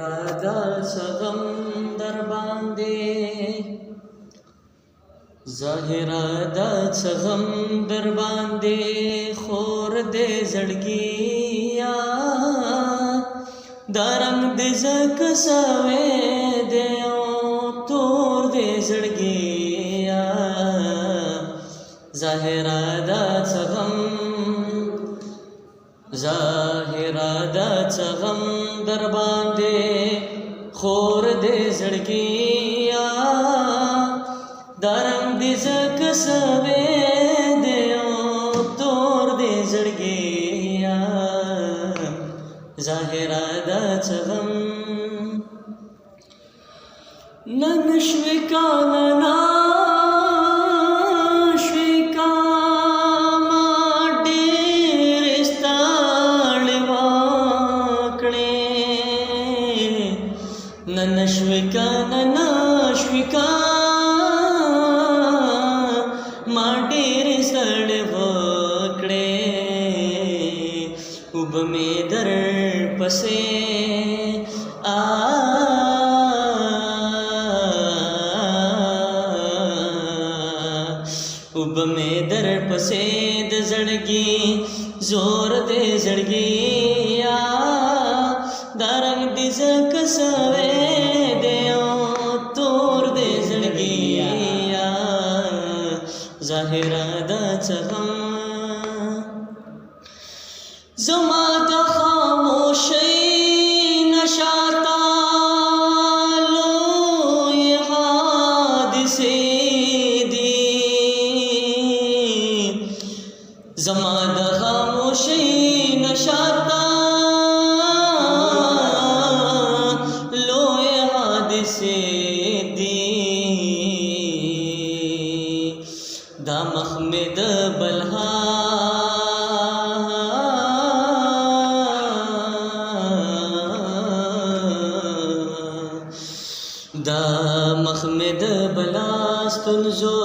ظاهرا دا سغم در باندې ظاهرا دا سغم در باندې خور دې زړګیا دارنګ دې زک سوي دې او تور دې زړګیا ظاهرا دا سغم ظاهرا دا سغم در باندې خور دې زړګیا دارنګ دې زک سوي دې او تور دې زړګیا ظاهرا دا سغم نن شوي کاننا ननश्विका ननाश्विका मा ढेर सड़ वकड़े उब में दर पसे आ उब में दर पसे द जड़गी जोर दे जड़गी दारंग दिजक सवे दे तोर दे जड़गिया ज़ाहिरा दा चगम ज़मा दा खामोशी नशाता लो ये हादिसे दी ज़मा दा खामोशी नशाता से दी दा महमद बल्हा दा महमद बलास्तुनजो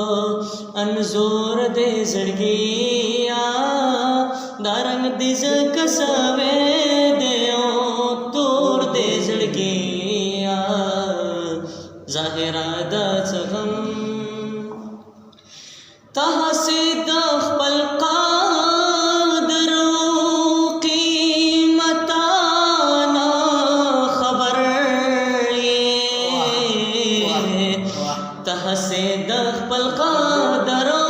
अनजोर दे जड़गिया दारंग दिज कसवे दे तोर दे जड़गिया ज़ाहिरा दा सगम तहा से दखल कादरो कीमता ना खबर तहा से दखल कादरो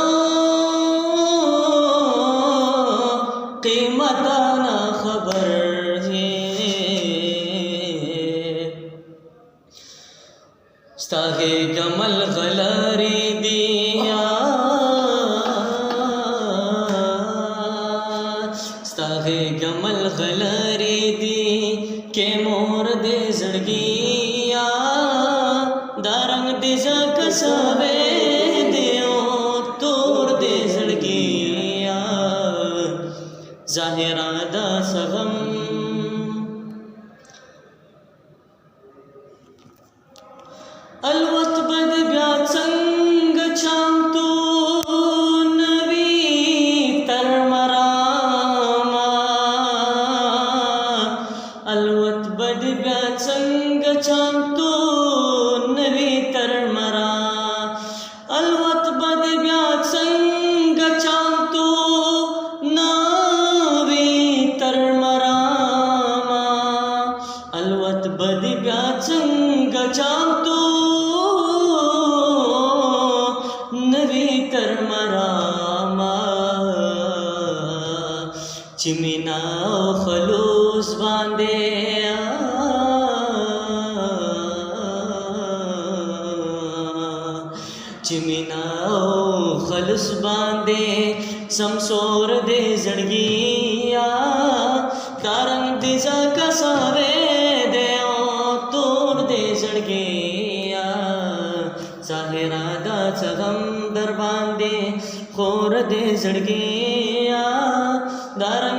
कीमता ना खबर स्तागे गमल गलरी दिया स्तागे गमल गलरी दी के मोर दे जड़गिया दारंग दे जक सवे दे तोर दे जड़गिया ज़ाहिरा दा सगम अलवत बद ब्या संग चांतो नवी तरमरामा अलवत बद ब्या संग चांतो नवी तरमरा अलवत बद ब्या संग चांतो नवी तरमरामा अलवत बद ब्या संग चांतो नवी तरमरामा चिमिना खलूस बांधे चिमिना खलूस बांधे समसोर दे जड़गिया दारंग दिजा कसावे दे तोर दे जड़गिया ज़ाहिरा दा सगम दर बांधे खोर दे जड़गिया दारंग